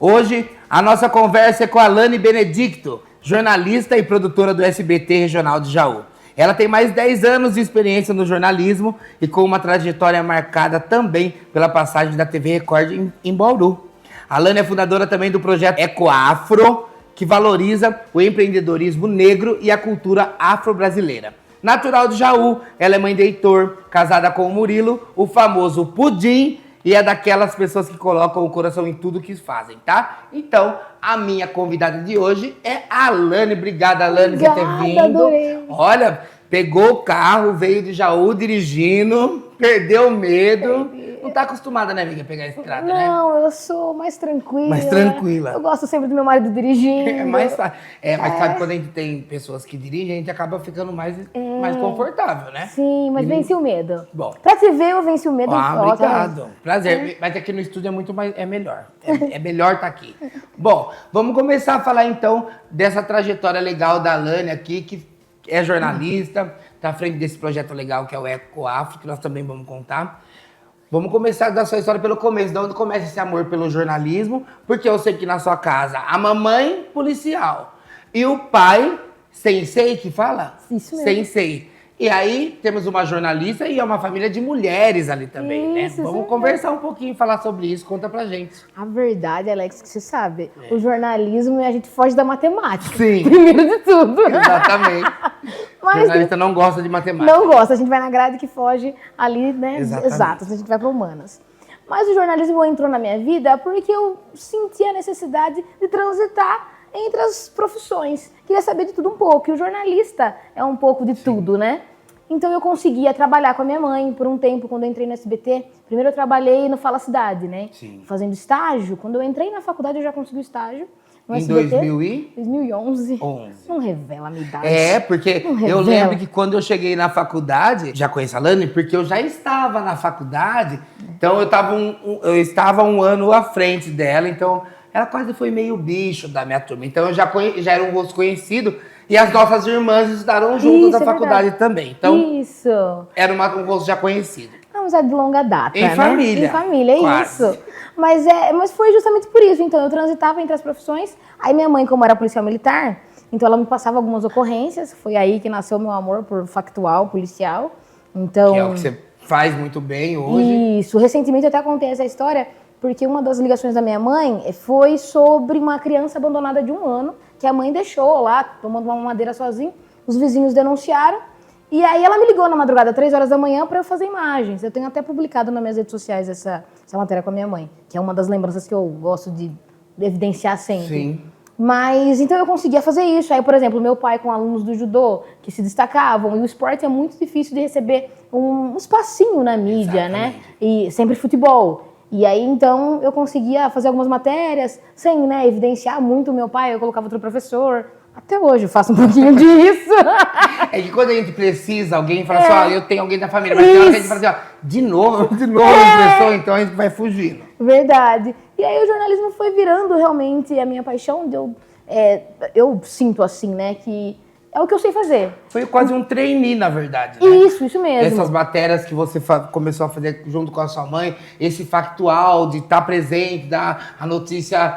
Hoje, a nossa conversa é com a Alane Benedicto, jornalista e produtora do SBT Regional de Jaú. Ela tem mais de 10 anos de experiência no jornalismo e com uma trajetória marcada também pela passagem da TV Record em Bauru. A Alane é fundadora também do projeto Ecoafro, que valoriza o empreendedorismo negro e a cultura afro-brasileira. Natural de Jaú, ela é mãe de Heitor, casada com o Murilo, o famoso Pudim, e é daquelas pessoas que colocam o coração em tudo que fazem, tá? Então, a minha convidada de hoje é a Alane. Obrigada, Alane, por ter vindo. Adorei. Olha, pegou o carro, veio de Jaú dirigindo, perdeu o medo. Não tá acostumada, né, amiga, a pegar a estrada, né? Não, eu sou mais tranquila. Mais tranquila. Eu gosto sempre do meu marido dirigindo. É mais fácil. Mas sabe, quando a gente tem pessoas que dirigem, a gente acaba ficando mais confortável, né? Sim, mas venci o medo. Bom. Pra te ver, eu venci o medo. Obrigado. Prazer. Mas aqui no estúdio é muito mais, é melhor. É melhor estar aqui. Bom, vamos começar a falar então dessa trajetória legal da Alane aqui, que é jornalista, tá à frente desse projeto legal que é o Ecoafro, que nós também vamos contar. Vamos começar da sua história pelo começo, de onde começa esse amor pelo jornalismo, porque eu sei que na sua casa a mamãe policial e o pai sensei, que fala? Isso mesmo. Sensei. E aí temos uma jornalista e é uma família de mulheres ali também, Isso, né? Vamos sim. conversar um pouquinho, falar sobre isso, conta pra gente. A verdade, Alex, que você sabe, o jornalismo a gente foge da matemática. Sim. Primeiro de tudo. Exatamente. Mas Jornalista não gosta de matemática. não gosta, a gente vai na grade que foge ali, né? Exatamente. Exatas, a gente vai para humanas. Mas o jornalismo entrou na minha vida porque eu senti a necessidade de transitar entre as profissões. Queria saber de tudo um pouco. E o jornalista é um pouco de tudo, né? Então eu conseguia trabalhar com a minha mãe por um tempo quando eu entrei no SBT. Primeiro eu trabalhei no Fala Cidade, né? Sim. Fazendo estágio. Quando eu entrei na faculdade eu já consegui o estágio. No Em SBT, 2011. 2011. Não revela a minha idade. É, porque Não eu revela. lembro que quando eu cheguei na faculdade, já conheço a Alane, porque eu já estava na faculdade, então eu estava um ano à frente dela, então ela quase foi meio bicho da minha turma. Então eu já era um rosto conhecido e as nossas irmãs estudaram juntas Isso, na é faculdade verdade. também. Então Isso. era um rosto já conhecido. É uma amizade de longa data, Em né? família. Em família, é Quase. isso. Mas foi justamente por isso. Então, eu transitava entre as profissões. Aí, minha mãe, como era policial militar, então ela me passava algumas ocorrências. Foi aí que nasceu meu amor por factual, policial. Então, Que é o que você faz muito bem hoje. isso. Recentemente, eu até contei essa história, porque uma das ligações da minha mãe foi sobre uma criança abandonada de 1 ano, que a mãe deixou lá, tomando uma mamadeira sozinha. Os vizinhos denunciaram. E aí ela me ligou na madrugada, 3 horas da manhã, para eu fazer imagens. Eu tenho até publicado nas minhas redes sociais essa matéria com a minha mãe, que é uma das lembranças que eu gosto de evidenciar sempre. Sim. Mas então eu conseguia fazer isso. Aí, por exemplo, meu pai com alunos do judô que se destacavam, e o esporte é muito difícil de receber um espacinho na mídia, né? E sempre futebol. E aí, então, eu conseguia fazer algumas matérias sem, né, evidenciar muito o meu pai. Eu colocava outro professor. Até hoje eu faço um pouquinho disso. É que quando a gente precisa, alguém fala assim, ó, eu tenho alguém da família, mas tem hora que a gente fala assim, ó, de novo a impressão, então a gente vai fugindo. Verdade. E aí o jornalismo foi virando realmente a minha paixão. Eu sinto assim, né, que é o que eu sei fazer. Foi quase um trainee, na verdade, né? Isso mesmo. Essas matérias que você começou a fazer junto com a sua mãe, esse factual de estar presente, dar a notícia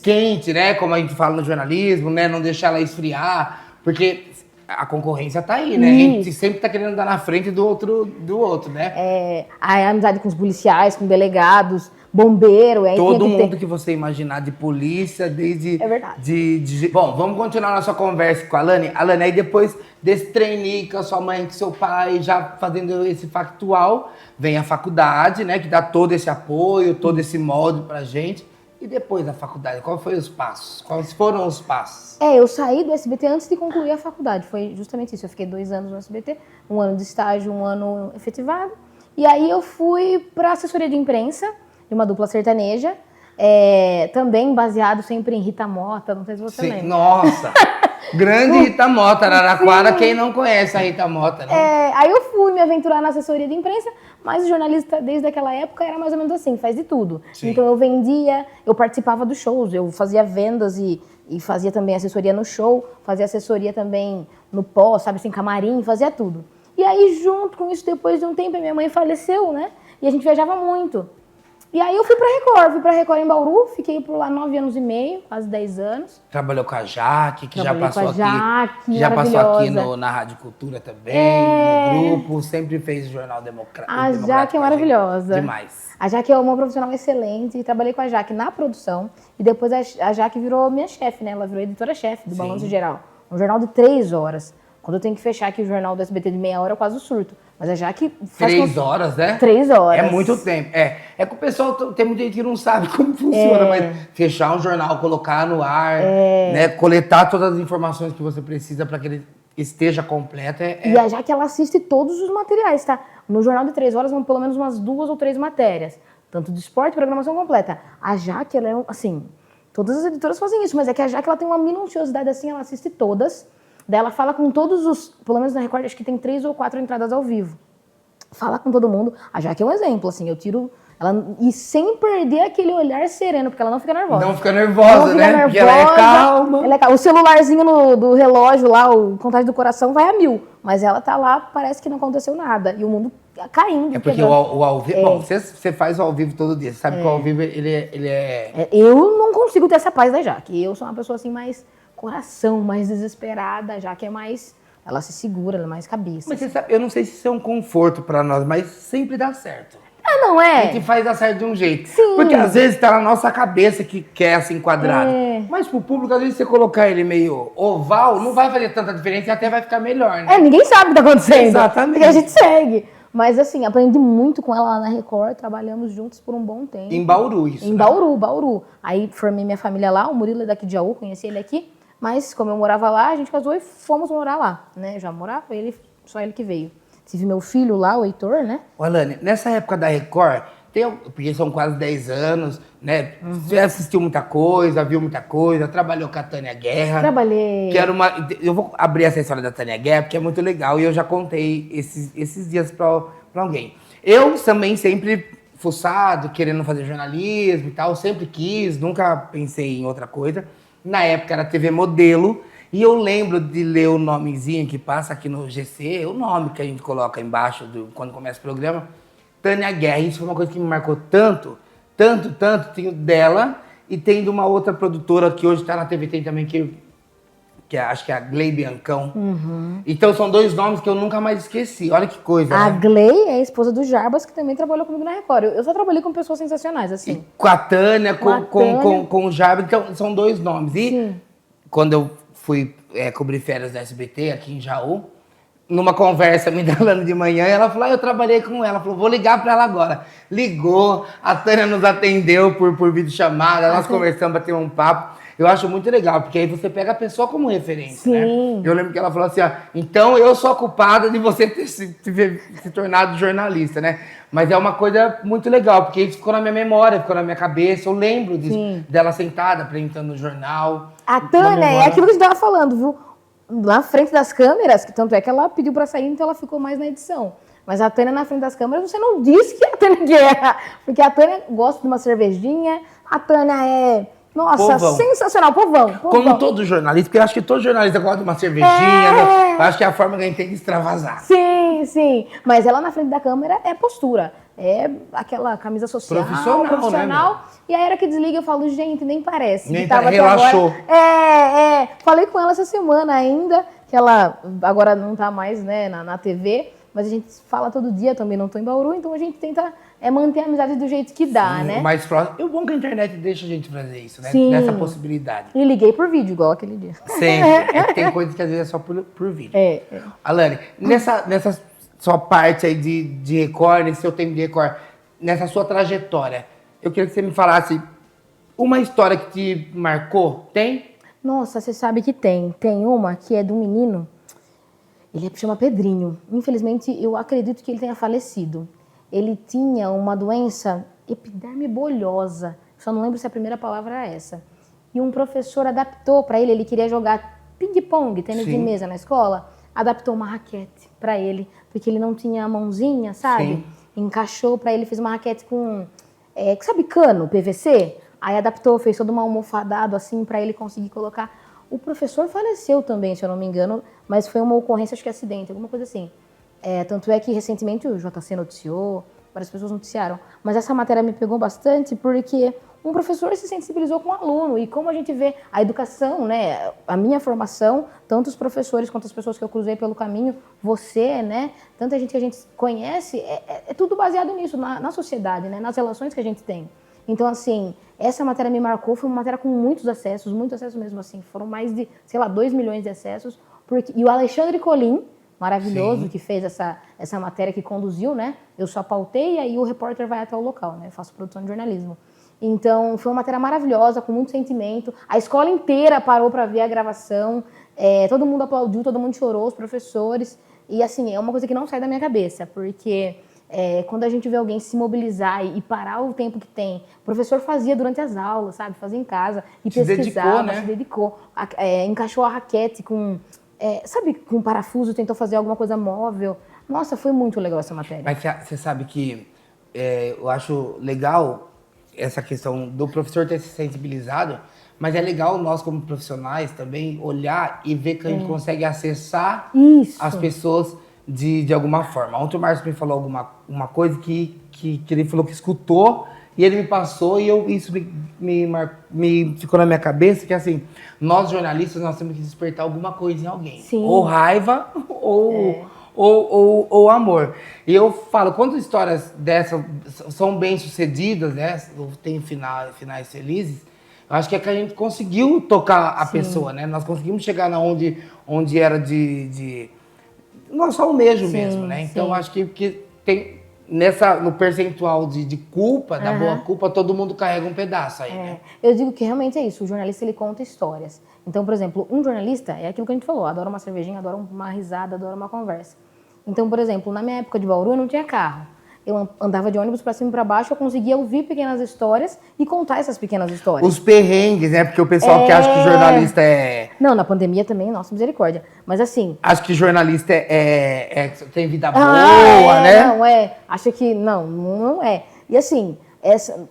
quente, né? Como a gente fala no jornalismo, né? Não deixar ela esfriar, porque a concorrência tá aí, né? A gente sempre tá querendo dar na frente do outro, né? A amizade com os policiais, com delegados, bombeiro. Todo mundo que você imaginar de polícia, desde... É verdade. Bom, vamos continuar nossa conversa com a Alane. Alane, aí depois desse trainee com a sua mãe, com seu pai, já fazendo esse factual, vem a faculdade, né? Que dá todo esse apoio, todo esse molde pra gente. E depois da faculdade, quais foram os passos? Quais foram os passos? Eu saí do SBT antes de concluir a faculdade. Foi justamente isso. Eu fiquei 2 anos no SBT, 1 ano de estágio, 1 ano efetivado. E aí eu fui para assessoria de imprensa de uma dupla sertaneja, também baseado sempre em Rita Mota, não sei se você lembra. Nossa! Grande Rita Mota, Araraquara, quem não conhece a Rita Mota, né? Aí eu fui me aventurar na assessoria de imprensa, mas o jornalista desde aquela época era mais ou menos assim, faz de tudo. Sim. Então eu vendia, eu participava dos shows, eu fazia vendas e fazia também assessoria no show, fazia assessoria também no pós, sabe, sem camarim, fazia tudo. E aí junto com isso, depois de um tempo, a minha mãe faleceu, né? E a gente viajava muito. E aí eu fui pra Record em Bauru, fiquei por lá 9 anos e meio, quase 10 anos. Trabalhou com a Jaque, que já Trabalhei passou com a Jaque, aqui. Já passou aqui maravilhosa. na Rádio Cultura também, no grupo, sempre fez o Jornal A Democrático. Jaque é maravilhosa. Demais. A Jaque é uma profissional excelente, e trabalhei com a Jaque na produção. E depois a Jaque virou minha chefe, né? Ela virou editora-chefe do Balanço Geral. Um jornal de 3 horas. Quando eu tenho que fechar aqui o jornal do SBT de meia hora, eu quase surto. Mas a Jaque faz 3 horas, né? 3 horas. É muito tempo. É que o pessoal tem muita gente que não sabe como funciona, mas fechar um jornal, colocar no ar, né? Coletar todas as informações que você precisa para que ele esteja completo. E a Jaque, ela assiste todos os materiais, tá? No jornal de 3 horas vão pelo menos umas 2 ou 3 matérias. Tanto de esporte, programação completa. A Jaque, ela é assim... Todas as editoras fazem isso, mas é que a Jaque, ela tem uma minuciosidade assim, ela assiste todas. Daí ela fala com todos os... Pelo menos na Record, acho que tem 3 ou 4 entradas ao vivo. Fala com todo mundo. A Jaque é um exemplo, assim, eu tiro... Ela, e sem perder aquele olhar sereno, porque ela não fica nervosa. Não fica nervosa, né? Porque ela é calma. O celularzinho do relógio lá, o contagem do coração vai a 1000. Mas ela tá lá, parece que não aconteceu nada. E o mundo caindo. É porque o ao vivo... Bom, você faz o ao vivo todo dia. Você sabe que o ao vivo, ele é... Eu não consigo ter essa paz da Jaque. Eu sou uma pessoa assim, mais coração, mais desesperada. A Jaque é mais... Ela se segura, ela é mais cabeça. Mas você sabe, eu não sei se isso é um conforto pra nós, mas sempre dá certo. Ah, não é? A gente faz dar certo de um jeito. Sim. Porque às vezes tá na nossa cabeça que quer assim quadrado. Mas pro público, às vezes você colocar ele meio oval, não vai fazer tanta diferença e até vai ficar melhor, né? Ninguém sabe o que tá acontecendo. Exatamente. Porque a gente segue. Mas assim, aprendi muito com ela lá na Record, trabalhamos juntos por um bom tempo. Em Bauru, isso. Em Bauru. Aí formei minha família lá, o Murilo é daqui de Jaú, conheci ele aqui. Mas como eu morava lá, a gente casou e fomos morar lá, né? Já morava, só ele que veio. Tive meu filho lá, o Heitor, né? Ô, Alane, nessa época da Record, porque são quase 10 anos, né? Você assistiu muita coisa, viu muita coisa, trabalhou com a Tânia Guerra. Trabalhei. Eu vou abrir essa história da Tânia Guerra, porque é muito legal e eu já contei esses dias pra alguém. Eu também sempre fuçado, querendo fazer jornalismo e tal, sempre quis, nunca pensei em outra coisa. Na época era TV Modelo. E eu lembro de ler o nomezinho que passa aqui no GC, o nome que a gente coloca embaixo quando começa o programa, Tânia Guerra. Isso foi uma coisa que me marcou tanto. Tenho dela e tem de uma outra produtora que hoje está na TV Tem também, acho que é a Glei Biancão. Então são 2 nomes que eu nunca mais esqueci. Olha que coisa, A né? Glei é a esposa do Jarbas, que também trabalhou comigo na Record. Eu só trabalhei com pessoas sensacionais, assim. E com a Tânia, Com a Tânia. com o Jarbas. Então são 2 nomes. E Sim. quando eu fui cobrir férias da SBT aqui em Jaú, numa conversa me dando de manhã, ela falou, eu trabalhei com ela, falou, vou ligar pra ela agora. Ligou, a Tânia nos atendeu por videochamada, nós conversamos, batemos um papo. Eu acho muito legal, porque aí você pega a pessoa como referência, Sim. né? Eu lembro que ela falou assim, então eu sou a culpada de você ter se tornado jornalista, né? Mas é uma coisa muito legal, porque isso ficou na minha memória, ficou na minha cabeça, eu lembro disso, dela sentada, apresentando no jornal. A Tânia é aquilo que a gente tava falando, viu? Na frente das câmeras, que tanto é que ela pediu pra sair, então ela ficou mais na edição. Mas a Tânia na frente das câmeras, você não disse que é a Tânia Guerra. Porque a Tânia gosta de uma cervejinha, a Tânia é... Nossa, povão. sensacional, povão. Como todo jornalista, porque eu acho que todo jornalista gosta de uma cervejinha, né? Eu acho que é a forma que a gente tem que extravasar. Sim. Mas ela na frente da câmera é postura. É aquela camisa social, Profissional. Né, e a hora que desliga eu falo, gente, nem parece. Nem que tava até relaxou. Agora. Falei com ela essa semana ainda, que ela agora não tá mais, né, na TV, mas a gente fala todo dia, também não tô em Bauru, então a gente tenta manter a amizade do jeito que dá, né? Mais próximo. E o bom é que a internet deixa a gente fazer isso, né? Sim. Nessa possibilidade. E liguei por vídeo, igual aquele dia. Sempre. É que tem coisas que às vezes é só por vídeo. Alane, nessa sua parte aí de Record, nesse seu tempo de Record, nessa sua trajetória, eu queria que você me falasse uma história que te marcou. Tem? Nossa, você sabe que tem. Tem uma que é de um menino, ele chama Pedrinho. Infelizmente, eu acredito que ele tenha falecido. Ele tinha uma doença epiderme bolhosa. Só não lembro se a primeira palavra era essa. E um professor adaptou para ele queria jogar ping-pong, tênis de mesa na escola, adaptou uma raquete para ele, porque ele não tinha a mãozinha, sabe? Sim. Encaixou para ele, fez uma raquete com, sabe cano, PVC? Aí adaptou, fez todo um almofadado assim para ele conseguir colocar. O professor faleceu também, se eu não me engano, mas foi uma ocorrência, acho que acidente, alguma coisa assim. Tanto é que recentemente o JC noticiou, várias pessoas noticiaram. Mas essa matéria me pegou bastante porque um professor se sensibilizou com o aluno. E como a gente vê a educação, né, a minha formação, tanto os professores quanto as pessoas que eu cruzei pelo caminho, você, né, tanta gente que a gente conhece, é tudo baseado nisso, na sociedade, né, nas relações que a gente tem. Então, assim, essa matéria me marcou, foi uma matéria com muitos acessos mesmo, assim, foram mais de, sei lá, 2 milhões de acessos, e o Alexandre Colim, maravilhoso, que fez essa matéria, que conduziu, né, eu só pautei e aí o repórter vai até o local, né, eu faço produção de jornalismo. Então, foi uma matéria maravilhosa, com muito sentimento, a escola inteira parou para ver a gravação, todo mundo aplaudiu, todo mundo chorou, os professores, e assim, é uma coisa que não sai da minha cabeça, porque... quando a gente vê alguém se mobilizar e parar o tempo que tem, o professor fazia durante as aulas, sabe? Fazia em casa e pesquisava, se dedicou, encaixou a raquete com, sabe, com parafuso, tentou fazer alguma coisa móvel. Nossa, foi muito legal essa matéria. Mas você sabe que eu acho legal essa questão do professor ter se sensibilizado, mas é legal nós, como profissionais, também olhar e ver que a gente consegue acessar as pessoas de alguma forma. Ontem o Márcio me falou uma coisa que ele falou que escutou e ele me passou e isso me ficou na minha cabeça, que assim, nós jornalistas, nós temos que despertar alguma coisa em alguém. Sim. Ou raiva ou amor. E eu falo, quando histórias dessas são bem-sucedidas, né, tem finais felizes, eu acho que é que a gente conseguiu tocar a pessoa, né? Nós conseguimos chegar na onde era nosso almejo mesmo, né? Então, eu acho que tem no percentual de culpa, da boa culpa, todo mundo carrega um pedaço aí, né? Eu digo que realmente é isso, o jornalista, ele conta histórias. Então, por exemplo, um jornalista é aquilo que a gente falou, adora uma cervejinha, adora uma risada, adora uma conversa. Então, por exemplo, na minha época de Bauru, eu não tinha carro. Eu andava de ônibus para cima e para baixo, eu conseguia ouvir pequenas histórias e contar essas pequenas histórias. Os perrengues, né? Porque o pessoal que acha que jornalista é... Não, na pandemia também, nossa, misericórdia. Mas assim... Acho que jornalista tem vida boa, né? Não, acha que... Não é. E assim,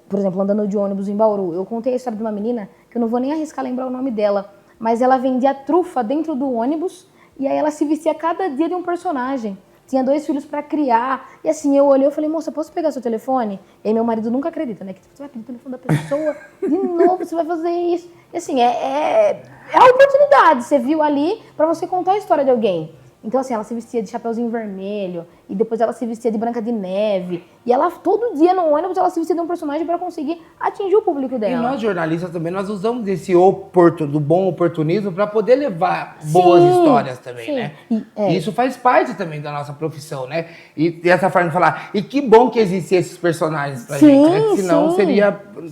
por exemplo, andando de ônibus em Bauru, eu contei a história de uma menina, que eu não vou nem arriscar lembrar o nome dela, mas ela vendia trufa dentro do ônibus e aí ela se vestia cada dia de um personagem. Tinha 2 filhos para criar. E assim, eu olhei e falei, moça, posso pegar seu telefone? E aí meu marido nunca acredita, né? Que você vai pedir o telefone da pessoa, de novo você vai fazer isso. E assim, é a oportunidade. Você viu ali para você contar a história de alguém. Então assim, ela se vestia de chapeuzinho vermelho, e depois ela se vestia de Branca de Neve. E ela, todo dia no ônibus, ela se vestia de um personagem para conseguir atingir o público dela. E nós jornalistas também, nós usamos do bom oportunismo para poder levar boas histórias também, né? E isso faz parte também da nossa profissão, né? E essa forma de falar, e que bom que existem esses personagens pra gente, né? Senão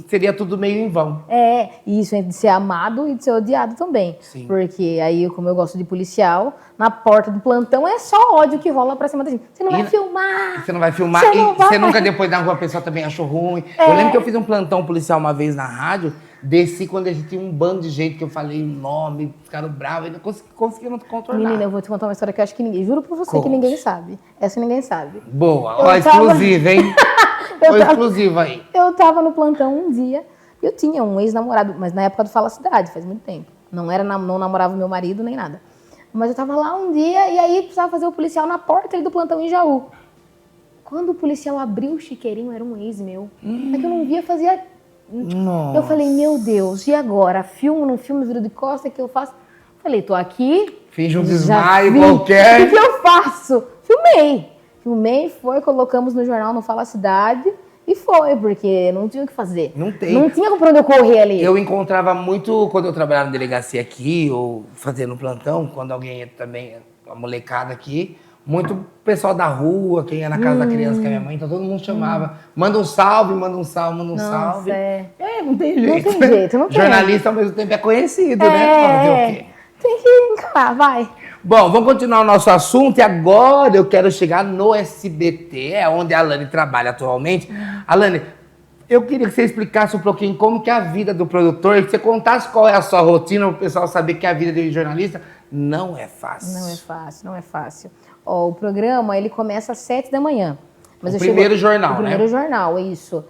seria tudo meio em vão. E isso é de ser amado e de ser odiado também. Sim. Porque aí, como eu gosto de policial, na porta do plantão é só ódio que rola pra cima da gente. Você não vai filmar! Você não vai filmar, você nunca depois da rua a pessoa também achou ruim. Eu lembro que eu fiz um plantão policial uma vez na rádio, desci quando a gente tinha um bando de gente que eu falei o nome, ficaram bravos, ainda conseguiram contornar. Menina, eu vou te contar uma história que eu acho que ninguém, juro pra você que ninguém sabe. Essa ninguém sabe. Boa, ó, exclusiva, hein? Foi exclusiva aí. Eu tava no plantão um dia, eu tinha um ex-namorado, mas na época do Fala Cidade, faz muito tempo. Não namorava meu marido nem nada. Mas eu tava lá um dia e aí precisava fazer o policial na porta ali do plantão em Jaú. Quando o policial abriu o chiqueirinho, era um ex meu. É que eu não via fazia... Nossa. Eu falei, meu Deus, e agora? Filmo, não filmo, viro de costa, o que eu faço? Falei, tô aqui. Finge um desmaio qualquer. O que eu faço? Filmei, colocamos no jornal, no Fala Cidade. E foi, porque não tinha o que fazer. Não tem. Não tinha pra onde eu correr ali. Eu encontrava muito, quando eu trabalhava na delegacia aqui, ou fazendo plantão, quando alguém também, a molecada aqui, muito pessoal da rua, quem ia na casa da criança, que é minha mãe, então todo mundo chamava. Manda um salve, manda um salve. Não tem jeito. Não tem. Jornalista ao mesmo tempo é conhecido, né? Fazer o quê? Tem que encarar, vai. Bom, vamos continuar o nosso assunto e agora eu quero chegar no SBT, onde a Alane trabalha atualmente. Alane, eu queria que você explicasse um pouquinho como que é a vida do produtor, e que você contasse qual é a sua rotina, para o pessoal saber que a vida de jornalista não é fácil. Não é fácil. Ó, o programa, ele começa às 7 da manhã. Mas o primeiro jornal, né? O primeiro jornal, isso.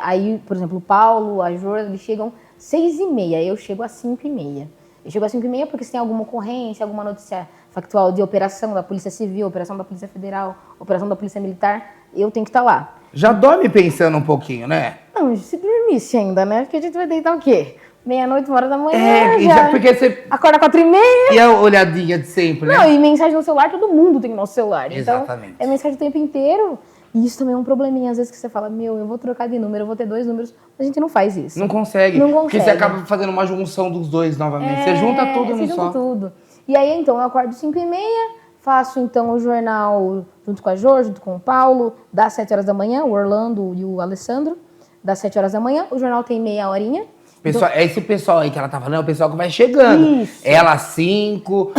Aí, por exemplo, o Paulo, a Jor, eles chegam 6h30, eu chego às 5h30. Eu chego às 5h30 porque se tem alguma ocorrência, alguma notícia factual de operação da Polícia Civil, operação da Polícia Federal, operação da Polícia Militar, eu tenho que estar lá. Já dorme pensando um pouquinho, né? Não, se dormisse ainda, né? Porque a gente vai deitar o quê? Meia-noite, 1 hora da manhã, porque você... Acorda 4h30. E a olhadinha de sempre, né? Não, e mensagem no celular, todo mundo tem nosso celular. Exatamente. Então, é mensagem o tempo inteiro. E isso também é um probleminha, às vezes, que você fala, eu vou trocar de número, eu vou ter 2 números. Mas a gente não faz isso. Não consegue. Não Porque consegue. você acaba fazendo uma junção dos dois novamente. Você junta tudo você num junta só. tudo. E aí, então, eu acordo 5h30, faço, então, o jornal junto com a Jo, junto com o Paulo, das 7 horas da manhã, o Orlando e o Alessandro, das 7 horas da manhã. O jornal tem meia horinha. Pessoal, esse pessoal aí que ela tá falando é o pessoal que vai chegando. Isso. Ela às 5,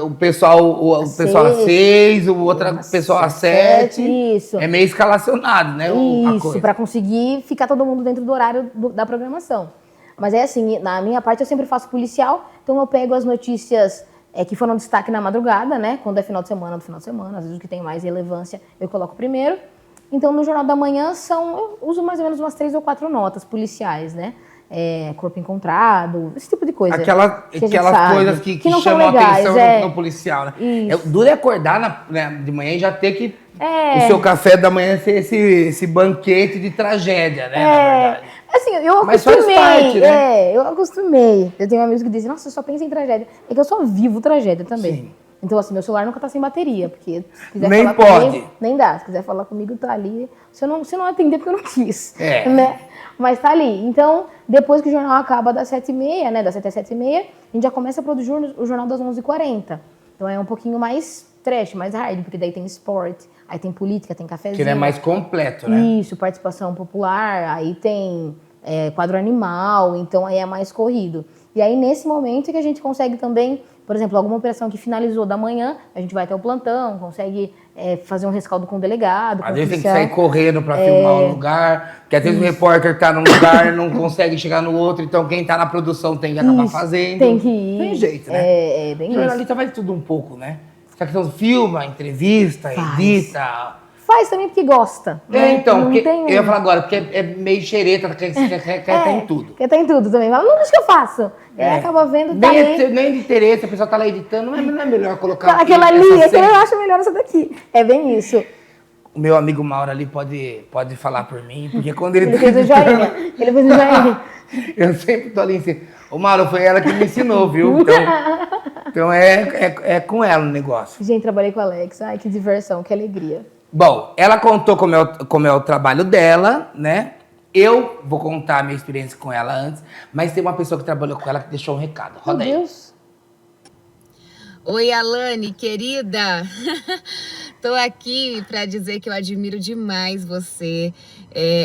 o pessoal às 6, o outro pessoal às 7. Isso. É meio escalacionado, né? Isso, para conseguir ficar todo mundo dentro do horário da programação. Mas é assim, na minha parte eu sempre faço policial, então eu pego as notícias que foram destaque na madrugada, né? Quando é final de semana, do final de semana, às vezes o que tem mais relevância eu coloco primeiro. Então no Jornal da Manhã eu uso mais ou menos umas 3 ou 4 notas policiais, né? Corpo encontrado, esse tipo de coisa. Aquelas coisas que não chamam são legais, a atenção no policial, né? Isso. Duro é acordar de manhã e já ter que o seu café da manhã ser esse banquete de tragédia, né? Na verdade. Assim, eu Mas acostumei. faz parte, né? Eu acostumei. Eu tenho amigos que dizem, nossa, você só pensa em tragédia. É que eu só vivo tragédia também. Sim. Então, assim, meu celular nunca tá sem bateria, porque se quiser Nem falar pode. comigo, nem dá. Se quiser falar comigo, tá ali. Se não atender, porque eu não quis. É. Né? Mas tá ali. Então, depois que o jornal acaba das 7h30, né? Das 7 às 7h30, a gente já começa a produzir o jornal das 11h40. Então é um pouquinho mais trash, mais hard, porque daí tem esporte, aí tem política, tem cafezinho. Que ele é mais completo, né? Isso, participação popular, aí tem quadro animal, então aí é mais corrido. E aí nesse momento é que a gente consegue também, por exemplo, alguma operação que finalizou da manhã, a gente vai até o plantão, consegue fazer um rescaldo com o delegado. Às vezes tem que sair correndo pra filmar o lugar, porque às vezes o repórter tá num lugar não consegue chegar no outro, então quem tá na produção tem que acabar fazendo. Tem que ir. Tem jeito, né? Bem O isso. jornalista faz tudo um pouco, né? Essa questão filma, entrevista, edita. Faz também porque gosta. Né? Então, não eu tem... ia falar agora, porque é meio xereta, quer estar em tudo. Quer estar em tudo também. Fala, não, deixa que eu faço. Aí acaba vendo, tá Nem de interesse, a pessoa tá lá editando, não é melhor colocar aquela ali, aquela eu acho melhor essa daqui. É bem isso. O meu amigo Mauro ali pode falar por mim, porque quando ele fez o joinha. Ele fez o joinha. Eu sempre tô ali em cima. Ô, Mauro, foi ela que me ensinou, viu? Então é com ela o negócio. Gente, trabalhei com a Alex. Ai, que diversão, que alegria. Bom, ela contou como é o trabalho dela, né? Eu vou contar a minha experiência com ela antes, mas tem uma pessoa que trabalhou com ela que deixou um recado. Roda aí. Meu Deus. Oi, Alane, querida. Tô aqui para dizer que eu admiro demais você.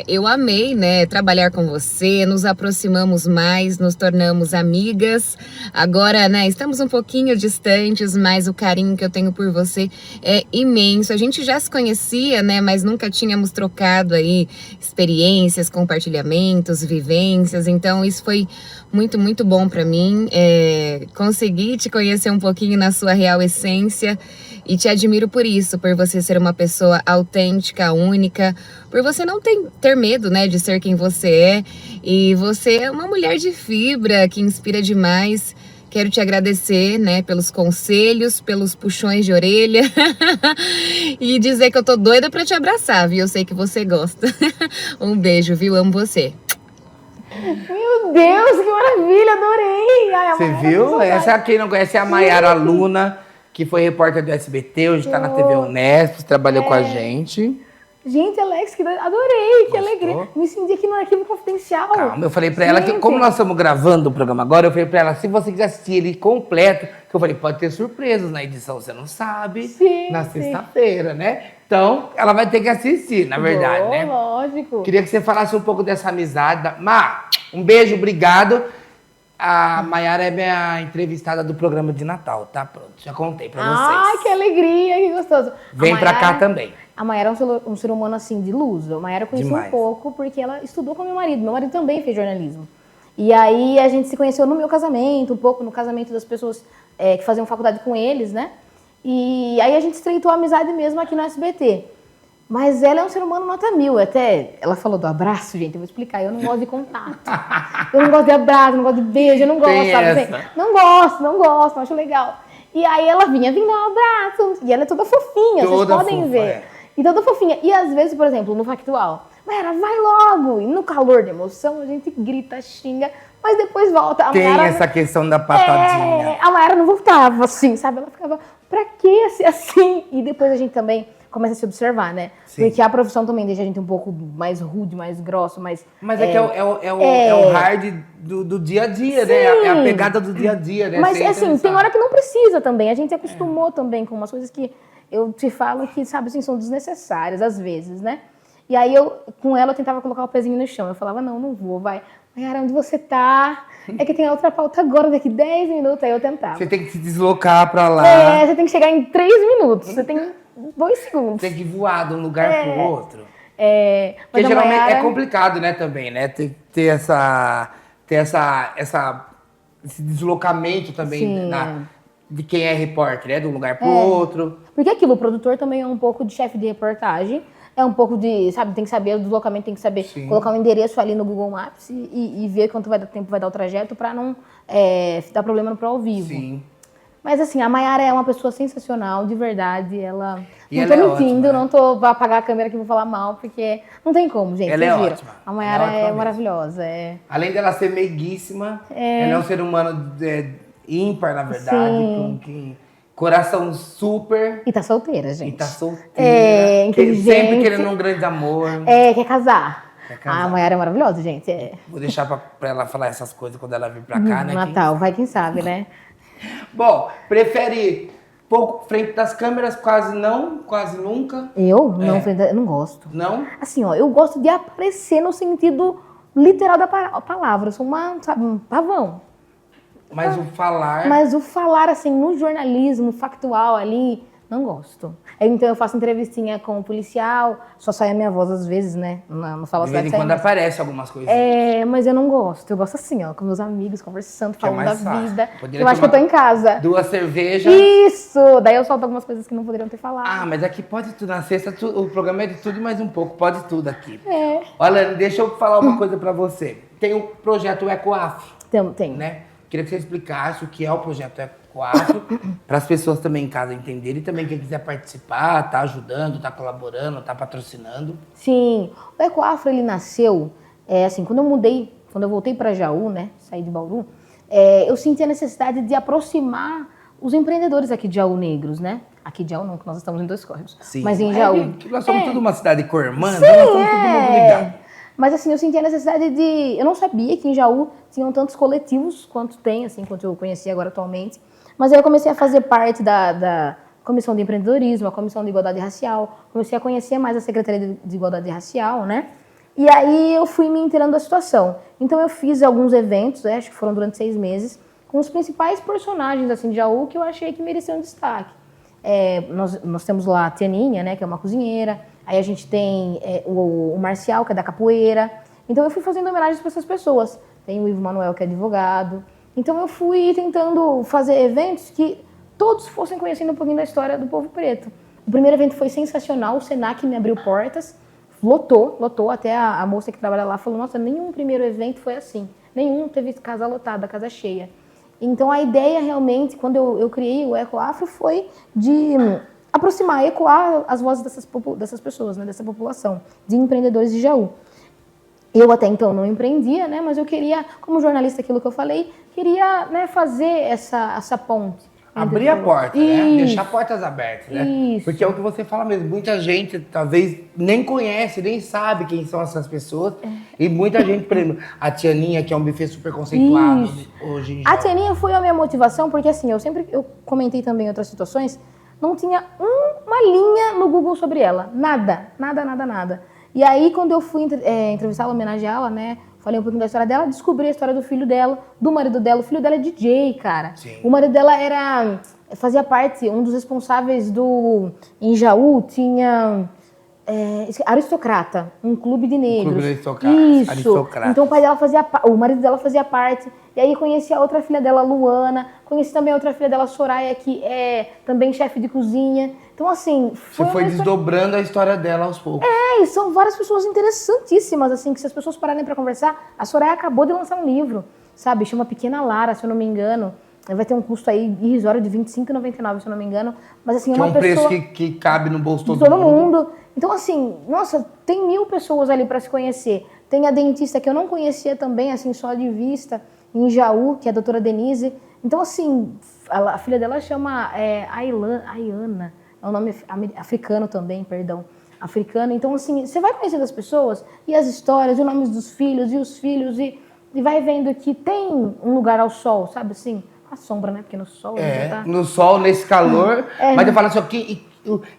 Eu amei, né, trabalhar com você, nos aproximamos mais, nos tornamos amigas. Agora, né, estamos um pouquinho distantes, mas o carinho que eu tenho por você é imenso. A gente já se conhecia, né, mas nunca tínhamos trocado aí experiências, compartilhamentos, vivências. Então, isso foi muito, muito bom para mim. Consegui te conhecer um pouquinho na sua real essência. E te admiro por isso, por você ser uma pessoa autêntica, única, por você não ter medo, né, de ser quem você é. E você é uma mulher de fibra, que inspira demais. Quero te agradecer, né, pelos conselhos, pelos puxões de orelha e dizer que eu tô doida pra te abraçar, viu? Eu sei que você gosta. Um beijo, viu? Amo você. Meu Deus, que maravilha, adorei. Ai, Você viu? Essa, quem não conhece, é a Maiara Luna, que foi repórter do SBT, hoje está na TV Unesp, trabalhou com a gente. Gente, Alex, adorei, que Gostou? alegria. Me senti aqui no arquivo confidencial. Calma, eu falei pra ela que, como nós estamos gravando o programa agora, eu falei pra ela, se você quiser assistir ele completo, que eu falei, pode ter surpresas na edição, você não sabe, na sexta-feira, né? Então, ela vai ter que assistir, na verdade, né? Lógico. Queria que você falasse um pouco dessa amizade. Má, um beijo, obrigado. A Maiara é minha entrevistada do programa de Natal, tá? Pronto, já contei pra vocês. Ai, que alegria, que gostoso. Vem pra cá também. A Maiara é um ser humano, assim, de luz. A Maiara eu conheci um pouco porque ela estudou com meu marido. Meu marido também fez jornalismo. E aí a gente se conheceu no meu casamento, um pouco no casamento das pessoas que faziam faculdade com eles, né? E aí a gente estreitou a amizade mesmo aqui no SBT. Mas ela é um ser humano nota 1000. Até ela falou do abraço, gente, eu vou explicar. Eu não gosto de contato. Eu não gosto de abraço, não gosto de beijo, eu não gosto, Tem sabe? essa. Não gosto, não acho legal. E aí ela vinha dar um abraço. E ela é toda fofinha, Toda vocês podem fofa, ver. é. E toda fofinha. E às vezes, por exemplo, no Factual, Mayara, vai logo! E no calor da emoção, a gente grita, xinga, mas depois volta. A Tem Mayara, essa questão da patadinha. a Mayara não voltava assim, sabe? Ela ficava, pra que ser assim? E depois a gente também começa a se observar, né? Sim. Porque a profissão também deixa a gente um pouco mais rude, mais grosso, mais... Mas é que é o hard do dia a dia, né? É a pegada do dia a dia, né? Mas Sem assim, pensar. tem hora que não precisa também. A gente acostumou também com umas coisas que eu te falo que, sabe, assim, são desnecessárias às vezes, né? E aí com ela, eu tentava colocar o pezinho no chão. Eu falava, não vou, vai. Mayara, onde você tá? É que tem a outra pauta agora, daqui 10 minutos. Aí eu tentava. Você tem que se deslocar pra lá. Você tem que chegar em 3 minutos. Você tem 2 segundos. Tem que voar de um lugar pro outro. Mas Porque a geralmente Mayara... é complicado, né, também, né? Ter esse deslocamento também Sim, de quem é repórter, né? De um lugar pro outro. Porque aquilo, o produtor também é um pouco de chefe de reportagem, é um pouco de, sabe, tem que saber o deslocamento, tem que saber colocar um endereço ali no Google Maps e ver quanto tempo vai dar o trajeto pra não dar problema no pro ao vivo. Sim. Mas assim, a Mayara é uma pessoa sensacional, de verdade, ela... E não tô ela é mentindo, ótima, né? não tô... Vou apagar a câmera aqui e vou falar mal, porque não tem como, gente, Ela é vocês viram. ótima. A Mayara Ela é ótima é mesmo. maravilhosa, Além dela ser meiguíssima, ela é um ser humano ímpar, na verdade, com coração super... E tá solteira, gente. E tá solteira. Inteligente. Sempre querendo um grande amor. Quer casar. Quer casar. A Mayara é maravilhosa, gente. Vou deixar pra ela falar essas coisas quando ela vir pra cá, né? Natal, vai quem sabe, né? Bom, prefere pouco frente das câmeras, quase não, quase nunca? Eu não gosto. Não? Assim, ó, eu gosto de aparecer no sentido literal da palavra. Eu sou um pavão. Mas o falar... Mas o falar, assim, no jornalismo factual ali, não gosto. Então eu faço entrevistinha com o policial, só sai a minha voz às vezes, né? Não falo De vez em quando aparece algumas coisas. Mas eu não gosto. Eu gosto assim, ó, com meus amigos, conversando, Que é falando mais da fácil. vida. Poderia Eu acho que eu tô em casa. 2 cervejas. Isso! Daí eu solto algumas coisas que não poderiam ter falado. Ah, mas aqui pode tudo. Na sexta, o programa é de tudo e mais um pouco. Pode tudo aqui. Olha, deixa eu falar uma coisa pra você. Tem o projeto EcoAfro, Tem. né? Queria que você explicasse o que é o projeto EcoAfro, para as pessoas também em casa entenderem. E também quem quiser participar, tá ajudando, tá colaborando, tá patrocinando. Sim. O EcoAfro, ele nasceu, assim, quando eu voltei para Jaú, né? Saí de Bauru, eu senti a necessidade de aproximar os empreendedores aqui de Jaú negros, né? Aqui de Jaú não, que nós estamos em Dois Córregos. Sim. Mas em Jaú. Nós somos tudo uma cidade co-irmã, Sim, então nós somos todo mundo ligado. Mas assim, eu senti a necessidade de... Eu não sabia que em Jaú tinham tantos coletivos quanto tem, assim, quanto eu conheci agora atualmente. Mas aí eu comecei a fazer parte da Comissão de Empreendedorismo, a Comissão de Igualdade Racial. Comecei a conhecer mais a Secretaria de Igualdade Racial, né? E aí eu fui me inteirando da situação. Então eu fiz alguns eventos, acho que foram durante 6 meses, com os principais personagens, assim, de Jaú que eu achei que mereciam destaque. Nós temos lá a Tianinha, né, que é uma cozinheira. Aí a gente tem o Marcial, que é da capoeira. Então eu fui fazendo homenagens para essas pessoas. Tem o Ivo Manuel, que é advogado. Então eu fui tentando fazer eventos que todos fossem conhecendo um pouquinho da história do povo preto. O primeiro evento foi sensacional, o Senac me abriu portas, lotou, até a moça que trabalha lá falou, nossa, nenhum primeiro evento foi assim. Nenhum teve casa lotada, casa cheia. Então a ideia realmente, quando eu criei o EcoAfro, foi de aproximar, ecoar as vozes dessas pessoas, né, dessa população, de empreendedores de Jaú. Eu até então não empreendia, né, mas eu queria, como jornalista, aquilo que eu falei, queria, né, fazer essa ponte. Abrir a porta, né? Deixar portas abertas, né? Isso. Porque é o que você fala mesmo. Muita gente, talvez, nem conhece, nem sabe quem são essas pessoas. E muita gente, por exemplo, a Tianinha, que é um buffet super conceituado hoje em dia. A Tianinha foi a minha motivação, porque assim, eu comentei também em outras situações, não tinha uma linha no Google sobre ela. Nada. E aí, quando eu fui entrevistá-la, homenageá-la, né? Falei um pouquinho da história dela, descobri a história do filho dela, do marido dela. O filho dela é DJ, cara. Sim. O marido dela fazia parte, um dos responsáveis em Jaú, tinha Aristocrata, um clube de negros. Clube de aristocratas. Isso. Aristocratas. Então o marido dela fazia parte. E aí conheci a outra filha dela, Luana. Conheci também a outra filha dela, Soraya, que é também chefe de cozinha. Então, assim... Você foi desdobrando a história dela aos poucos. E são várias pessoas interessantíssimas, assim, que se as pessoas pararem pra conversar... A Soraya acabou de lançar um livro, sabe? Chama Pequena Lara, se eu não me engano. vai ter um custo aí irrisório de R$25,99, se eu não me engano. Mas assim, é Que é uma um preço pessoa... que cabe no bolso de de todo mundo. Então, assim, nossa, tem 1000 pessoas ali para se conhecer. Tem a dentista que eu não conhecia também, assim, só de vista, em Jaú, que é a doutora Denise. Então, assim, a filha dela chama Ayana, é um nome africano também, perdão, africano. Então, assim, você vai conhecendo as pessoas e as histórias, os nomes dos filhos e os filhos, e vai vendo que tem um lugar ao sol, sabe assim? A sombra, né? Porque no sol já tá... No sol, nesse calor. Mas eu falo assim,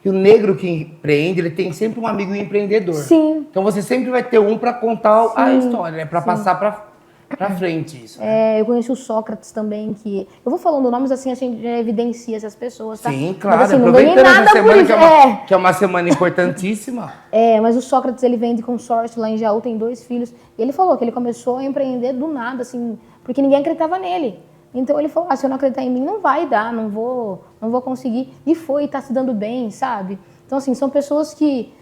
o negro que empreende, ele tem sempre um amigo empreendedor. Sim. Então você sempre vai ter um para contar a história, né? Para passar para frente isso. Né? Eu conheci o Sócrates também, que... Eu vou falando nomes assim, a gente já evidencia essas pessoas, tá? Sim, claro. Mas, assim, não ganhei aproveitando nada essa por semana, isso. que é uma semana importantíssima. Mas o Sócrates, ele vende consórcio lá em Jaú, tem 2 filhos. E ele falou que ele começou a empreender do nada, assim, porque ninguém acreditava nele. Então ele falou, se eu não acreditar em mim, não vai dar, não vou conseguir. E tá se dando bem, sabe? Então, assim, são pessoas que...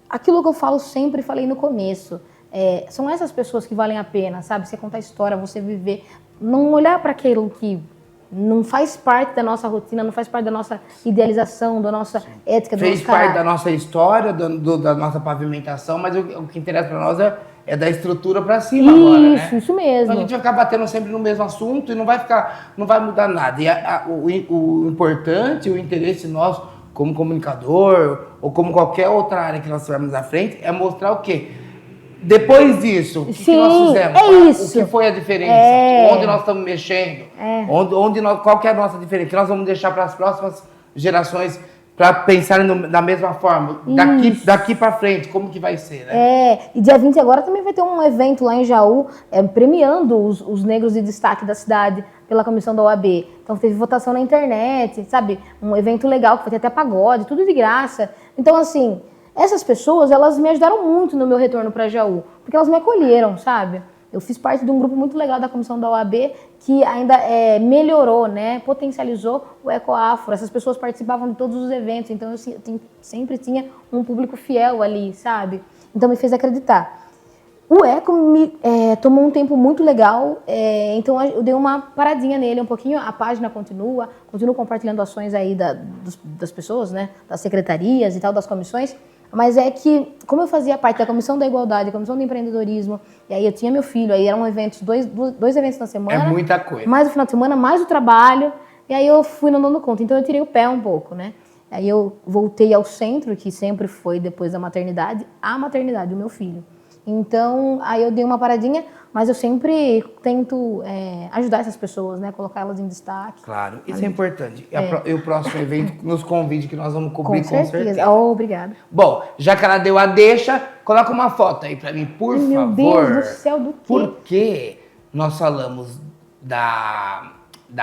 Aquilo que eu falo sempre, falei no começo, são essas pessoas que valem a pena, sabe? Você contar a história, você viver, não olhar para aquilo que não faz parte da nossa rotina, não faz parte da nossa idealização, da nossa ética, do nosso Fez parte caráter. da nossa história, da nossa pavimentação, mas o que interessa para nós é da estrutura para cima agora, né? Isso mesmo. Então a gente vai ficar batendo sempre no mesmo assunto e não vai mudar nada. E o importante, o interesse nosso como comunicador ou como qualquer outra área que nós tivermos à frente é mostrar o quê? Depois disso, o que nós fizemos? Isso. O que foi a diferença? Onde nós estamos mexendo? Qual que é a nossa diferença? O que nós vamos deixar para as próximas gerações para pensarem da mesma forma? Daqui para frente, como que vai ser, né? E dia 20 agora também vai ter um evento lá em Jaú, premiando os negros de destaque da cidade pela comissão da OAB. Então teve votação na internet, sabe? Um evento legal, que vai ter até pagode, tudo de graça. Então, assim... Essas pessoas, elas me ajudaram muito no meu retorno para Jaú, porque elas me acolheram, sabe? Eu fiz parte de um grupo muito legal da comissão da OAB que ainda melhorou, né? Potencializou o Ecoafro. Essas pessoas participavam de todos os eventos, então eu sempre tinha um público fiel ali, sabe? Então me fez acreditar. O Eco tomou um tempo muito legal, então eu dei uma paradinha nele um pouquinho. A página continuo compartilhando ações aí das pessoas, né? Das secretarias e tal, das comissões. Mas é que, como eu fazia parte da Comissão da Igualdade, da Comissão do Empreendedorismo, e aí eu tinha meu filho, aí eram eventos, dois eventos na semana. É muita coisa. Mais o final de semana, mais o trabalho, e aí eu fui não dando conta. Então eu tirei o pé um pouco, né? Aí eu voltei ao centro, que sempre foi depois da maternidade, a maternidade do meu filho. Então, aí eu dei uma paradinha, mas eu sempre tento ajudar essas pessoas, né? Colocar elas em destaque. Claro, isso é importante. E o próximo evento nos convide que nós vamos cobrir com certeza. Oh, obrigada. Bom, já que ela deu a deixa, coloca uma foto aí pra mim, por favor. Meu Deus do céu, do quê? Porque nós falamos da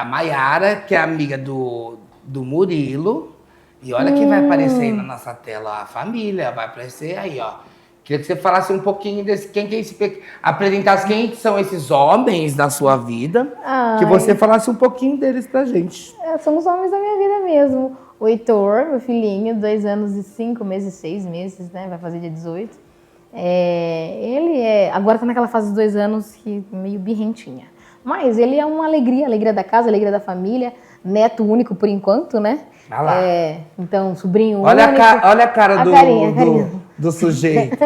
Maiara, que é amiga do Murilo. E olha que vai aparecer aí na nossa tela a família, vai aparecer aí, ó. Queria que você falasse um pouquinho apresentasse quem são esses homens da sua vida, que você falasse um pouquinho deles pra gente. São os homens da minha vida mesmo. O Heitor, meu filhinho, 2 anos e 5 meses, 6 meses, né? Vai fazer dia 18. Ele agora tá naquela fase dos 2 anos que meio birrentinha. Mas ele é uma alegria da casa, alegria da família, neto único por enquanto, né? Ah lá. Então, sobrinho olha único. Olha a cara do sujeito.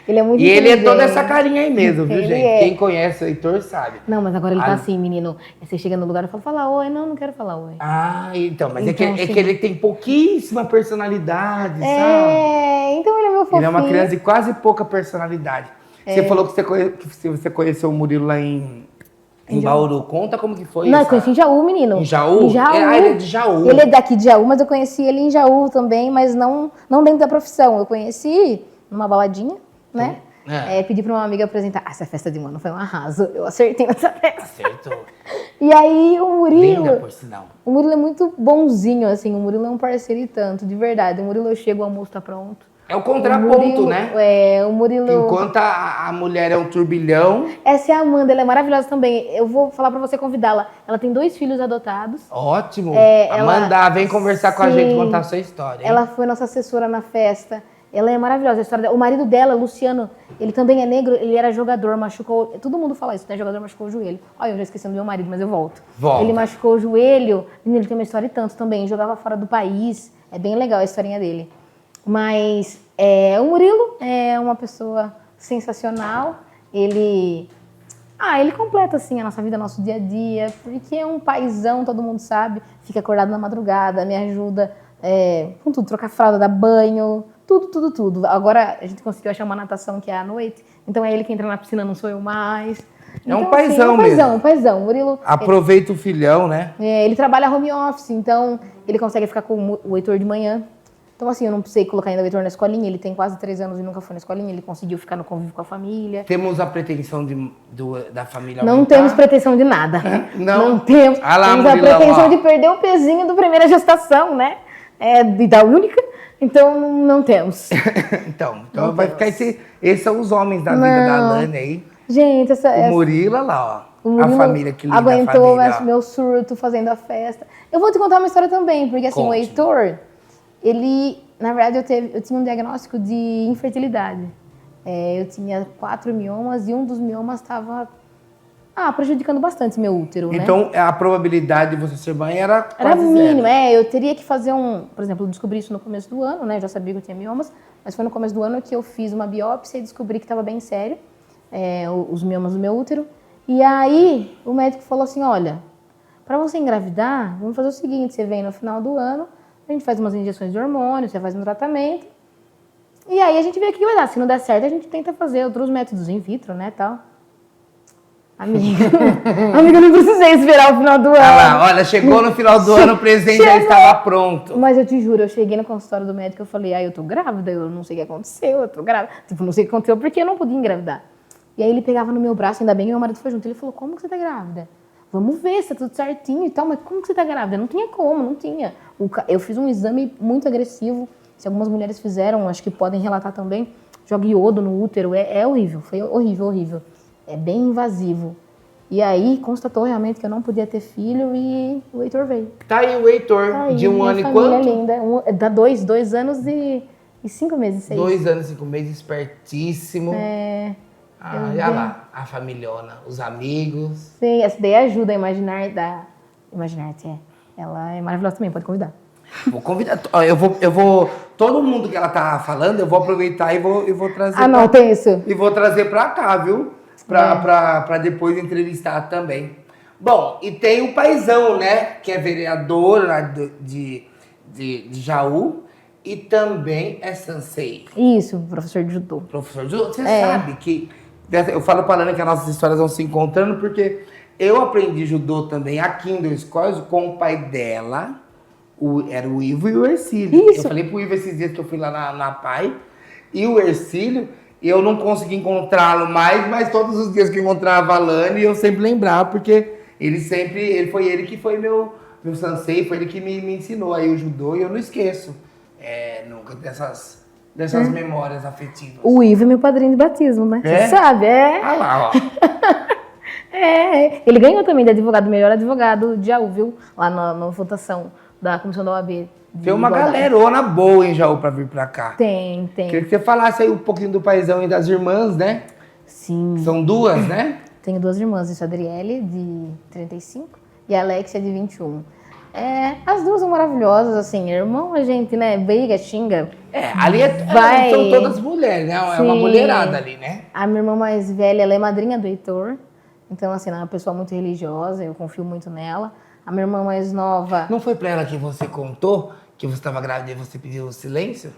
Ele é muito E ele é toda inteligente. essa carinha aí mesmo, viu, Ele gente? é. Quem conhece o Heitor sabe. Não, mas agora ele tá assim, menino. Você chega no lugar e fala oi. Não quero falar oi. Ah, então, mas Então, é que ele tem pouquíssima personalidade, sabe? Então ele é meu fofinho. Ele é uma criança de quase pouca personalidade. Você falou que você conheceu o Murilo lá em Bauru. Conta como que foi Não, eu conheci em Jaú, menino. Em Jaú? Em Jaú. Ele é de Jaú. Ele é daqui de Jaú, mas eu conheci ele em Jaú também, mas não dentro da profissão. Eu conheci numa baladinha, né? Pedi pra uma amiga apresentar. Essa festa de mano foi um arraso. Eu acertei nessa festa. Acertou. E aí o Murilo... Linda, por sinal. O Murilo é muito bonzinho, assim. O Murilo é um parceiro e tanto, de verdade. O Murilo, eu chego, o almoço tá pronto. É o contraponto, né? O Murilo... Enquanto a mulher é um turbilhão... Essa é a Amanda, ela é maravilhosa também. Eu vou falar pra você convidá-la. Ela tem 2 filhos adotados. Ótimo. Amanda, Amanda, vem conversar com a gente, contar a sua história. Hein? Ela foi nossa assessora na festa. Ela é maravilhosa, a história dela. O marido dela, Luciano, ele também é negro, ele era jogador, machucou... Todo mundo fala isso, né? Jogador machucou o joelho. Olha, eu já esqueci do meu marido, mas eu volto. Volta. Ele machucou o joelho, ele tem uma história e tanto também, jogava fora do país. É bem legal a historinha dele. Mas o Murilo é uma pessoa sensacional. Ele completa, assim, a nossa vida, nosso dia a dia, porque é um paizão, todo mundo sabe, fica acordado na madrugada, me ajuda com tudo, trocar fralda, dar banho, tudo. Agora a gente conseguiu achar uma natação que é à noite, então é ele que entra na piscina, não sou eu mais. Então, um paizão assim, mesmo. Um paizão. Murilo, Aproveita o filhão, né? ele trabalha home office, então ele consegue ficar com o Heitor de manhã. Então, assim, eu não precisei colocar ainda o Heitor na escolinha, ele tem quase 3 anos e nunca foi na escolinha, ele conseguiu ficar no convívio com a família. Temos a pretensão da família Não aumentar? temos pretensão de nada. Não temos. Ah lá, temos a Murilão, pretensão ó. de perder o pezinho do primeira gestação, né? Da única. Então, não temos. então Não vai temos. ficar esses são os homens da vida da Alane aí. Gente, O Murilo, lá, ó. o Murilo A família que linda, aguentou a família, ó. meu surto fazendo a festa. Eu vou te contar uma história também, porque assim, o Conte. Heitor, ele, na verdade, eu tinha um diagnóstico de infertilidade. Eu tinha 4 miomas e um dos miomas estava prejudicando bastante meu útero, né? Então, a probabilidade de você ser mãe era Era quase mínimo, zero. eu teria que fazer por exemplo, eu descobri isso no começo do ano, né? Eu já sabia que eu tinha miomas, mas foi no começo do ano que eu fiz uma biópsia e descobri que estava bem sério, os miomas do meu útero. E aí, o médico falou assim, olha, para você engravidar, vamos fazer o seguinte, você vem no final do ano, a gente faz umas injeções de hormônio, você faz um tratamento, e aí a gente vê o que vai dar. Se não der certo, a gente tenta fazer outros métodos in vitro, né, tal. Amiga, eu não precisei esperar o final do ano. Ah lá, olha, chegou no final do ano, o presente já estava pronto. Mas eu te juro, eu cheguei no consultório do médico, eu falei, eu tô grávida, eu não sei o que aconteceu, eu tô grávida. Tipo, não sei o que aconteceu porque eu não podia engravidar. E aí ele pegava no meu braço, ainda bem que meu marido foi junto, ele falou, como que você tá grávida? Vamos ver se tá tudo certinho e tal, mas como que você tá grávida? Não tinha como, não tinha. Eu fiz um exame muito agressivo, se algumas mulheres fizeram, acho que podem relatar também, joga iodo no útero, é horrível, foi horrível. É bem invasivo. E aí, constatou realmente que eu não podia ter filho e o Heitor veio. Tá aí o Heitor, Tá aí, de 1 ano e quanto? família linda. Dá 2 anos e 5 meses, 6. 2 anos e 5 meses, espertíssimo. Olha eu lá, a familhona, os amigos. Sim, essa daí ajuda a Imaginar-te, Ela é maravilhosa também, pode convidar. Vou convidar, ó, eu vou, todo mundo que ela tá falando, eu vou aproveitar e vou trazer. Anota isso. E vou trazer pra cá, viu? Pra depois entrevistar também. Bom, e tem o paizão, né? Que é vereador lá de Jaú e também é sensei. Isso, professor de judô. Professor de judô, você sabe que... Eu falo pra Lana que as nossas histórias vão se encontrando porque eu aprendi judô também aqui em Dois Córregos com o pai dela, era o Ivo e o Ercílio. Isso. Eu falei pro Ivo esses dias que eu fui lá na PAI e o Ercílio, eu não consegui encontrá-lo mais, mas todos os dias que eu encontrava a Lana, eu sempre lembrava, porque ele foi ele que foi meu sensei, foi ele que me ensinou aí o judô e eu não esqueço nunca dessas memórias afetivas. O Ivo é meu padrinho de batismo, né? É? Você sabe, Ah lá, ó. Ele ganhou também de advogado, melhor advogado de Jaú, viu? Lá na votação da comissão da OAB. Tem uma igualdade. galerona boa em Jaú pra vir pra cá. Tem. Queria que você falasse aí um pouquinho do paizão e das irmãs, né? Sim. São 2, né? Tenho 2 irmãs, isso a Adriele, de 35, e a Alexia, de 21. As duas são maravilhosas, assim, irmão, a gente, né, briga, xinga. Ali Vai. são todas mulheres, né? É uma Sim. mulherada ali, né? A minha irmã mais velha, ela é madrinha do Heitor, então, assim, ela é uma pessoa muito religiosa, eu confio muito nela. A minha irmã mais nova... Não foi pra ela que você contou que você estava grávida e você pediu silêncio?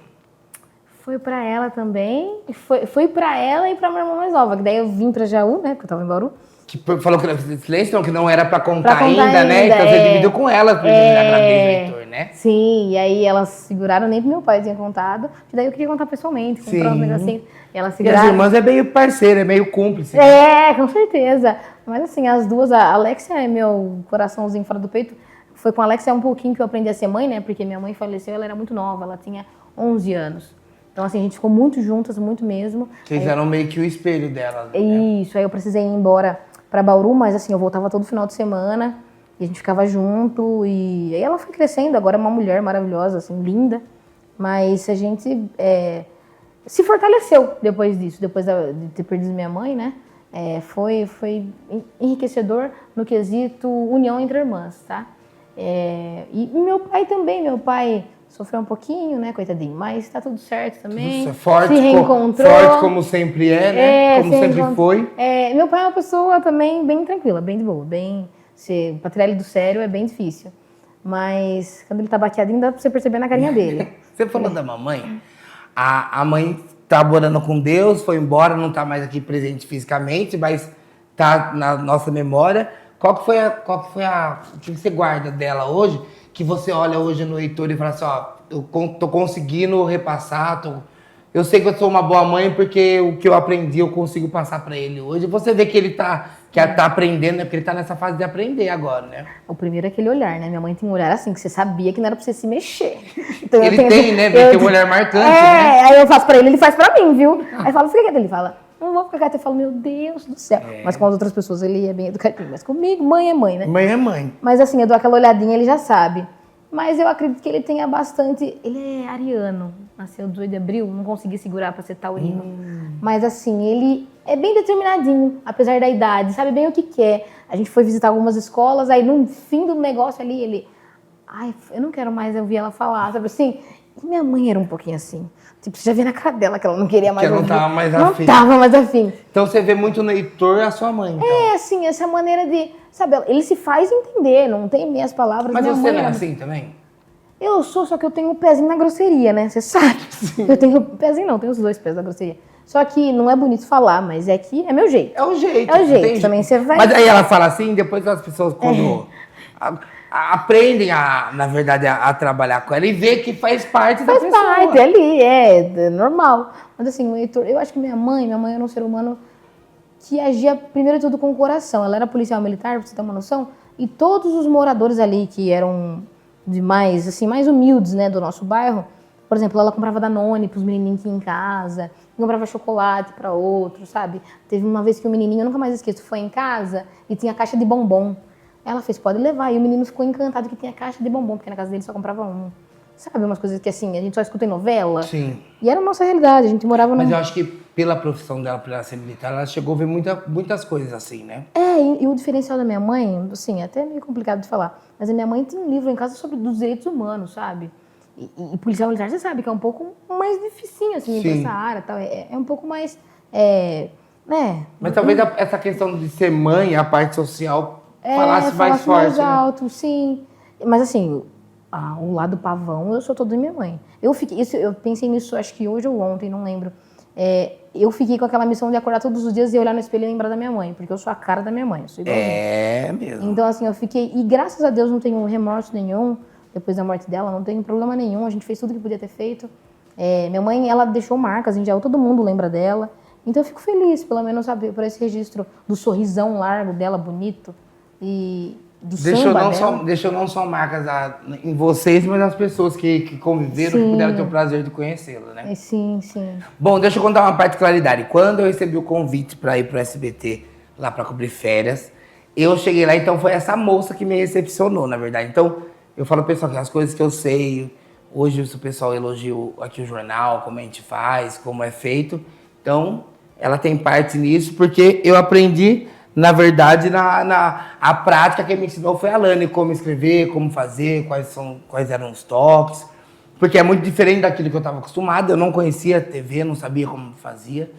Foi pra ela também, foi pra ela e pra minha irmã mais nova, que daí eu vim pra Jaú, né, porque eu tava em Bauru. Que falou que era silêncio, não, que não era pra contar, Pra contar ainda, né? ainda, Então você dividiu com ela a gravidez do Heitor, né? Sim, e aí elas seguraram, nem pro meu pai tinha contado, que daí eu queria contar pessoalmente, comprar uns negocinhos. E elas E as seguraram. irmãs é meio parceira, é meio cúmplice. Com certeza. Mas assim, as duas, a Alexia é meu coraçãozinho fora do peito. Foi com a Alexia um pouquinho que eu aprendi a ser mãe, né? Porque minha mãe faleceu, ela era muito nova, ela tinha 11 anos. Então assim, a gente ficou muito juntas, muito mesmo. Vocês eram meio que o espelho dela. Né? Isso, aí eu precisei ir embora pra Bauru, mas assim, eu voltava todo final de semana e a gente ficava junto e aí ela foi crescendo, agora é uma mulher maravilhosa, assim, linda, mas a gente se fortaleceu depois disso, depois de ter perdido minha mãe, né? Foi enriquecedor no quesito união entre irmãs, tá? E meu pai também, meu pai sofreu um pouquinho, né, coitadinho, mas tá tudo certo também. Tudo forte, se reencontrou. Forte como sempre né? Como sempre foi. Meu pai é uma pessoa também bem tranquila, bem de boa, pra tirar ele do sério é bem difícil. Mas quando ele tá baqueadinho, dá pra você perceber na carinha dele. Você falou da mamãe, a mãe tá morando com Deus, foi embora, não tá mais aqui presente fisicamente, mas tá na nossa memória. O que você guarda dela hoje, que você olha hoje no Heitor e fala assim, ó, eu tô conseguindo repassar, eu sei que eu sou uma boa mãe porque o que eu aprendi eu consigo passar pra ele hoje. Você vê que ele tá aprendendo, né? Porque ele tá nessa fase de aprender agora, né? O primeiro é aquele olhar, né? Minha mãe tem um olhar assim, que você sabia que não era pra você se mexer. Então, ele tem, né? Ele tem um olhar marcante, né? Aí eu faço pra ele faz pra mim, viu? Aí eu falo, fica quieto. Ele fala, não vou ficar quieto. Eu falo, meu Deus do céu. Mas com as outras pessoas ele é bem educadinho. Mas comigo, mãe é mãe, né? Mãe é mãe. Mas assim, eu dou aquela olhadinha, ele já sabe. Mas eu acredito que ele tenha bastante... Ele é ariano, nasceu 18 de abril, não consegui segurar pra ser taurino. Mas assim, ele é bem determinadinho, apesar da idade, sabe bem o que quer. A gente foi visitar algumas escolas, aí no fim do negócio ali, ele... Ai, eu não quero mais ouvir ela falar, sabe assim? E minha mãe era um pouquinho assim. Tipo, você já vê na cara dela que ela não queria mais ouvir. Que ela não tava mais afim. Não tava mais afim. Então você vê muito no Heitor a sua mãe, então. Assim, essa maneira de... Sabe, ele se faz entender, não tem minhas palavras. Mas minha você mãe não é era... assim também? Eu sou, só que eu tenho um pezinho na grosseria, né? Você sabe. Eu tenho pezinho não, tenho os 2 pés da grosseria. Só que não é bonito falar, mas é que é meu jeito. É o jeito. É o jeito, também você vai... Mas aí ela fala assim, depois as pessoas quando aprendem, na verdade, a trabalhar com ela e vê que faz parte da pessoa. Faz parte, ali, é normal. Mas assim, o Heitor, eu acho que minha mãe era um ser humano que agia, primeiro de tudo, com o coração. Ela era policial militar, pra você ter uma noção, e todos os moradores ali que eram mais humildes, né, do nosso bairro, por exemplo, ela comprava Danone pros menininhos que iam em casa, comprava chocolate para outros, sabe? Teve uma vez que o menininho, eu nunca mais esqueço, foi em casa e tinha caixa de bombom. Ela fez, pode levar. E o menino ficou encantado que tinha caixa de bombom, porque na casa dele só comprava um. Sabe, umas coisas que assim, a gente só escuta em novela. Sim. E era a nossa realidade, a gente morava Mas eu acho que pela profissão dela, por ela ser militar, ela chegou a ver muitas coisas assim, né? E o diferencial da minha mãe, assim, é até meio complicado de falar, mas a minha mãe tem um livro em casa sobre dos direitos humanos, sabe? E policial militar, você sabe que é um pouco mais dificinho, assim, pra essa área, tal. É um pouco mais, né? Mas talvez essa questão de ser mãe, a parte social, falasse mais forte, mais alto, sim. Mas assim, o lado pavão, eu sou toda minha mãe. Eu pensei nisso, acho que hoje ou ontem, não lembro. Eu fiquei com aquela missão de acordar todos os dias e olhar no espelho e lembrar da minha mãe, porque eu sou a cara da minha mãe, eu sou igualzinha. Mesmo. Então assim, eu fiquei, e graças a Deus não tenho remorso nenhum, depois da morte dela, não tenho problema nenhum, a gente fez tudo que podia ter feito. Minha mãe, ela deixou marcas em Jaú, todo mundo lembra dela. Então eu fico feliz, pelo menos, sabe, por esse registro do sorrisão largo dela, bonito, e do samba dela. Deixou não só marcas em vocês, mas nas pessoas que conviveram, que puderam ter o prazer de conhecê-la, né? Sim, sim. Bom, deixa eu contar uma particularidade. Quando eu recebi o convite para ir pro SBT, lá para cobrir férias, eu cheguei lá, então foi essa moça que me recepcionou, na verdade. Então, eu falo pro pessoal que as coisas que eu sei, hoje o pessoal elogia aqui o jornal, como a gente faz, como é feito. Então, ela tem parte nisso, porque eu aprendi, na verdade, a prática que me ensinou foi a Alane, como escrever, como fazer, quais eram os toques. Porque é muito diferente daquilo que eu estava acostumado, eu não conhecia a TV, não sabia como fazia.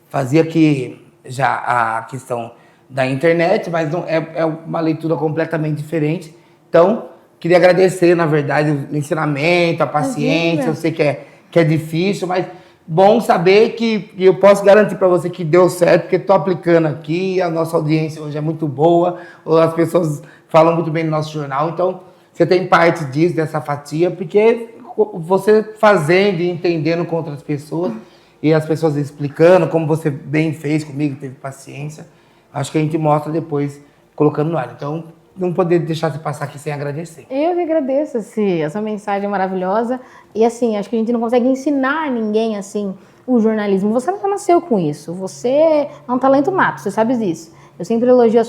Fazia que já a questão da internet, mas não, é uma leitura completamente diferente. Então, queria agradecer, na verdade, o ensinamento, a paciência. Eu sei que é difícil, mas bom saber que eu posso garantir para você que deu certo, porque estou aplicando aqui, a nossa audiência hoje é muito boa, as pessoas falam muito bem do nosso jornal, então você tem parte disso, dessa fatia, porque você fazendo e entendendo com outras pessoas, e as pessoas explicando, como você bem fez comigo, teve paciência, acho que a gente mostra depois, colocando no ar. Então, não poder deixar de passar aqui sem agradecer. Eu que agradeço, essa mensagem maravilhosa. E assim, acho que a gente não consegue ensinar ninguém, assim, o jornalismo. Você não nasceu com isso. Você é um talento nato, você sabe disso. Eu sempre elogio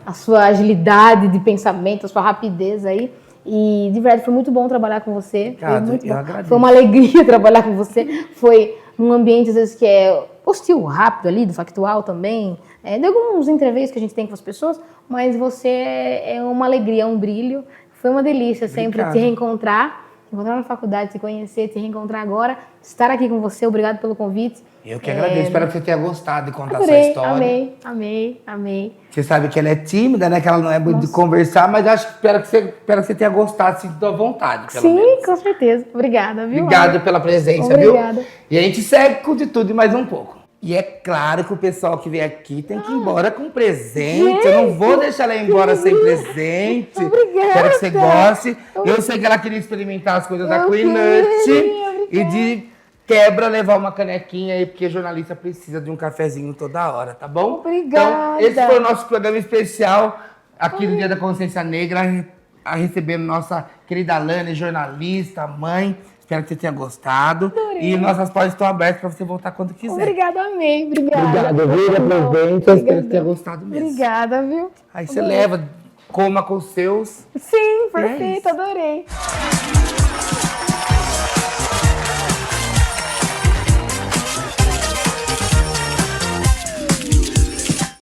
a sua agilidade de pensamento, a sua rapidez aí. E de verdade foi muito bom trabalhar com você. Obrigado, Foi muito eu bom. agradeço. Foi uma alegria trabalhar com você. Foi num ambiente, às vezes, que é hostil, rápido ali, do factual também. De alguns entrevistas que a gente tem com as pessoas, mas você é uma alegria, um brilho. Foi uma delícia sempre Obrigado. te reencontrar, encontrar na faculdade, te conhecer, te reencontrar agora, estar aqui com você. Obrigado pelo convite. Eu que agradeço, espero que você tenha gostado de contar a sua Adorei, história. amei. Você sabe que ela é tímida, né? Que ela não é muito de conversar, mas eu acho que espero que você tenha gostado, sentido à vontade, pelo menos. Sim, com certeza. Obrigada, viu? Obrigado pela presença, Obrigada. viu? E a gente segue com de tudo e mais um pouco. E é claro que o pessoal que vem aqui tem que ir embora com presente. Eu não vou deixar ela ir embora sem presente. Obrigada. Espero que você goste. Eu sei que ela queria experimentar as coisas da Eu Queen queria, Nut. E de quebra levar uma canequinha aí, porque jornalista precisa de um cafezinho toda hora, tá bom? Obrigada. Então, esse foi o nosso programa especial aqui do Dia da Consciência Negra, recebendo nossa querida Alane, jornalista, mãe. Espero que você tenha gostado. Adorei. E nossas portas estão abertas para você voltar quando quiser. Obrigada, amei. Obrigada. Obrigado, viu? Presente. Eu espero que tenha gostado mesmo. Obrigada, viu? Aí você leva, coma com os seus. Sim, E é perfeito, isso. adorei.